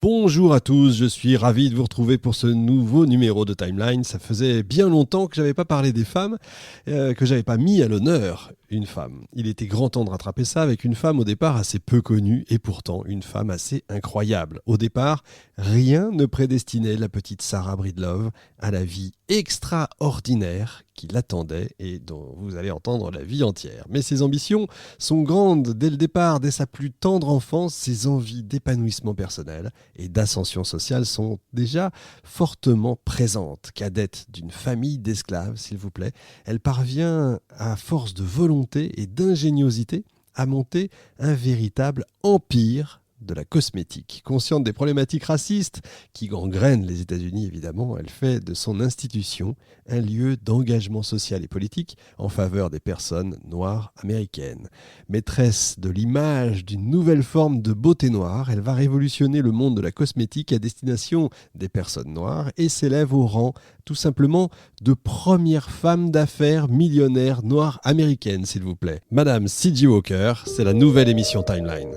Bonjour à tous, je suis ravi de vous retrouver pour ce nouveau numéro de Timeline. Ça faisait bien longtemps que j'avais pas parlé des femmes, que j'avais pas mis à l'honneur une femme. Il était grand temps de rattraper ça avec une femme au départ assez peu connue et pourtant une femme assez incroyable. Au départ, rien ne prédestinait la petite Sarah Breedlove à la vie extraordinaire qui l'attendait et dont vous allez entendre la vie entière. Mais ses ambitions sont grandes dès le départ, dès sa plus tendre enfance, ses envies d'épanouissement personnel et d'ascension sociale sont déjà fortement présentes. Cadette d'une famille d'esclaves, s'il vous plaît, elle parvient, à force de volonté et d'ingéniosité, à monter un véritable empire de la cosmétique. Consciente des problématiques racistes qui gangrènent les États-Unis, évidemment, elle fait de son institution un lieu d'engagement social et politique en faveur des personnes noires américaines. Maîtresse de l'image d'une nouvelle forme de beauté noire, elle va révolutionner le monde de la cosmétique à destination des personnes noires et s'élève au rang, tout simplement, de première femme d'affaires millionnaire noire américaine, s'il vous plaît. Madame C.J. Walker, c'est la nouvelle émission Timeline.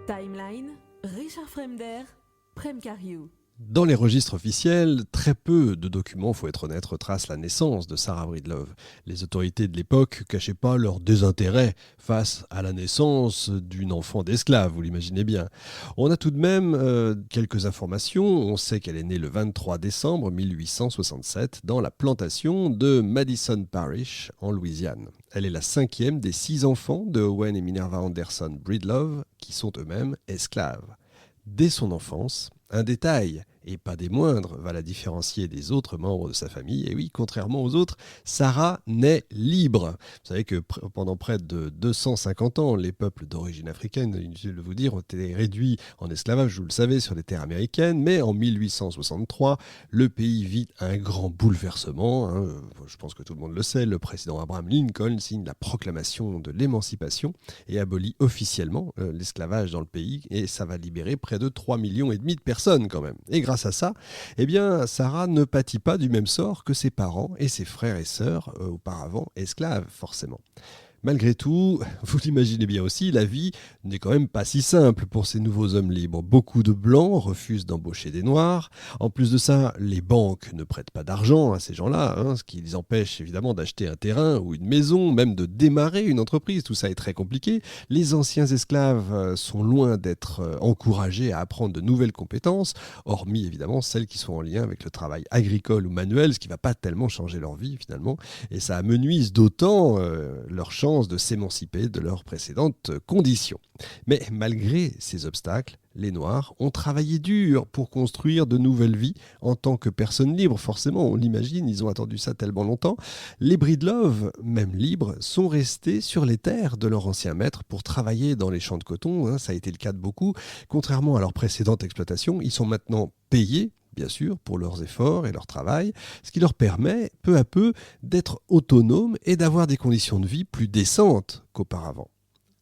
Timeline, Richard Fremder, Prem Cariou. Dans les registres officiels, très peu de documents, faut être honnête, retracent la naissance de Sarah Breedlove. Les autorités de l'époque cachaient pas leur désintérêt face à la naissance d'une enfant d'esclave, vous l'imaginez bien. On a tout de même quelques informations. On sait qu'elle est née le 23 décembre 1867 dans la plantation de Madison Parish en Louisiane. Elle est la cinquième des 6 enfants de Owen et Minerva Anderson Breedlove qui sont eux-mêmes esclaves. Dès son enfance, un détail, et pas des moindres, va la différencier des autres membres de sa famille. Et oui, contrairement aux autres, Sarah naît libre. Vous savez que pendant près de 250 ans, les peuples d'origine africaine, inutile de vous dire, ont été réduits en esclavage, vous le savez, sur les terres américaines. Mais en 1863, le pays vit un grand bouleversement. Je pense que tout le monde le sait, le président Abraham Lincoln signe la proclamation de l'émancipation et abolit officiellement l'esclavage dans le pays. Et ça va libérer près de 3,5 millions de personnes quand même. Et grâce à ça, eh bien, Sarah ne pâtit pas du même sort que ses parents et ses frères et sœurs, auparavant esclaves, forcément. Malgré tout, vous l'imaginez bien aussi, la vie n'est quand même pas si simple pour ces nouveaux hommes libres. Beaucoup de blancs refusent d'embaucher des noirs. En plus de ça, les banques ne prêtent pas d'argent à ces gens-là, ce qui les empêche évidemment d'acheter un terrain ou une maison, même de démarrer une entreprise. Tout ça est très compliqué. Les anciens esclaves sont loin d'être encouragés à apprendre de nouvelles compétences, hormis évidemment celles qui sont en lien avec le travail agricole ou manuel, ce qui ne va pas tellement changer leur vie finalement. Et ça amenuise d'autant leur chance de s'émanciper de leurs précédentes conditions. Mais malgré ces obstacles, les Noirs ont travaillé dur pour construire de nouvelles vies en tant que personnes libres. Forcément, on l'imagine, ils ont attendu ça tellement longtemps. Les Breedlove, même libres, sont restés sur les terres de leur ancien maître pour travailler dans les champs de coton. Ça a été le cas de beaucoup. Contrairement à leur précédente exploitation, ils sont maintenant payés, bien sûr, pour leurs efforts et leur travail, ce qui leur permet, peu à peu, d'être autonomes et d'avoir des conditions de vie plus décentes qu'auparavant.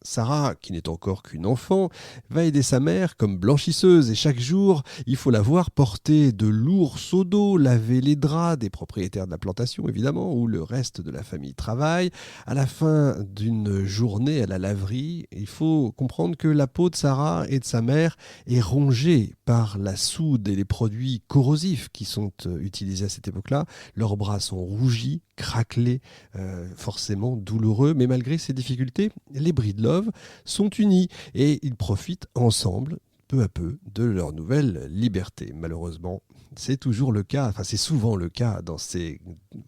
Sarah, qui n'est encore qu'une enfant, va aider sa mère comme blanchisseuse et chaque jour, il faut la voir porter de lourds seaux d'eau, laver les draps des propriétaires de la plantation, évidemment, où le reste de la famille travaille. À la fin d'une journée à la laverie, il faut comprendre que la peau de Sarah et de sa mère est rongée par la soude et les produits corrosifs qui sont utilisés à cette époque-là. Leurs bras sont rougis, craquelés, forcément douloureux, mais malgré ces difficultés, les Breedlove sont unis et ils profitent ensemble, peu à peu, de leur nouvelle liberté. Malheureusement, c'est toujours le cas, enfin c'est souvent le cas dans ces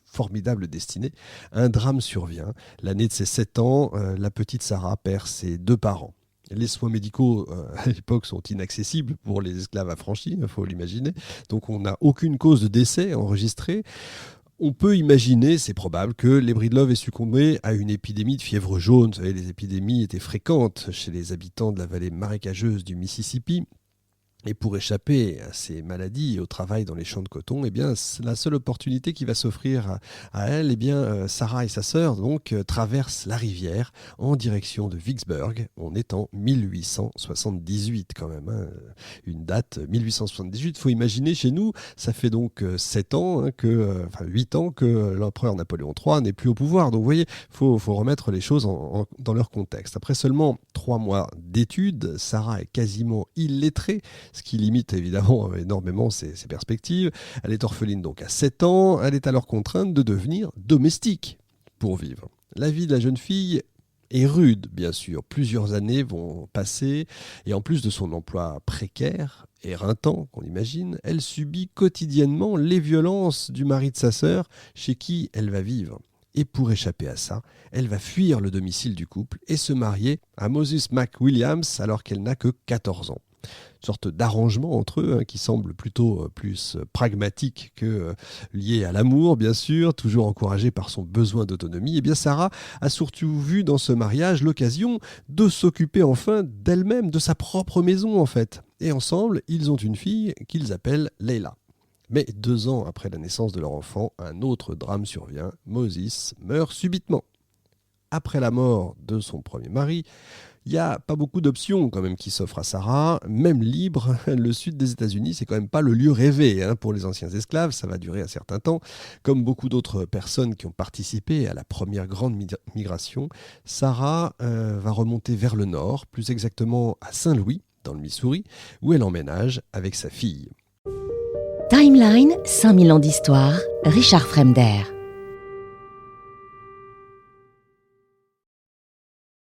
formidables destinées. Un drame survient. L'année de ses 7 ans, la petite Sarah perd ses 2 parents. Les soins médicaux à l'époque sont inaccessibles pour les esclaves affranchis, il faut l'imaginer. Donc on n'a aucune cause de décès enregistrée. On peut imaginer, c'est probable, que les Breedlove aient succombé à une épidémie de fièvre jaune. Vous savez, les épidémies étaient fréquentes chez les habitants de la vallée marécageuse du Mississippi. Et pour échapper à ces maladies et au travail dans les champs de coton, eh bien, la seule opportunité qui va s'offrir à elle, eh bien, Sarah et sa sœur traversent la rivière en direction de Vicksburg. On est en 1878 quand même, hein, une date 1878. Il faut imaginer chez nous, ça fait donc 7 ans, 8 ans que l'empereur Napoléon III n'est plus au pouvoir. Donc vous voyez, faut remettre les choses dans leur contexte. Après seulement 3 mois d'études, Sarah est quasiment illettrée, ce qui limite évidemment énormément ses perspectives. Elle est orpheline donc à 7 ans, elle est alors contrainte de devenir domestique pour vivre. La vie de la jeune fille est rude, bien sûr. Plusieurs années vont passer et en plus de son emploi précaire, éreintant qu'on imagine, elle subit quotidiennement les violences du mari de sa sœur chez qui elle va vivre. Et pour échapper à ça, elle va fuir le domicile du couple et se marier à Moses McWilliams alors qu'elle n'a que 14 ans. Une sorte d'arrangement entre eux qui semble plutôt plus pragmatique que lié à l'amour, bien sûr, toujours encouragé par son besoin d'autonomie. Et bien Sarah a surtout vu dans ce mariage l'occasion de s'occuper enfin d'elle-même, de sa propre maison en fait. Et ensemble, ils ont une fille qu'ils appellent Leila. Mais 2 ans après la naissance de leur enfant, un autre drame survient. Moses meurt subitement. Après la mort de son premier mari, il n'y a pas beaucoup d'options quand même qui s'offrent à Sarah. Même libre, le sud des États-Unis, c'est quand même pas le lieu rêvé pour les anciens esclaves. Ça va durer un certain temps. Comme beaucoup d'autres personnes qui ont participé à la première grande migration, Sarah va remonter vers le nord, plus exactement à Saint-Louis, dans le Missouri, où elle emménage avec sa fille. Timeline, 5000 ans d'histoire, Richard Fremder.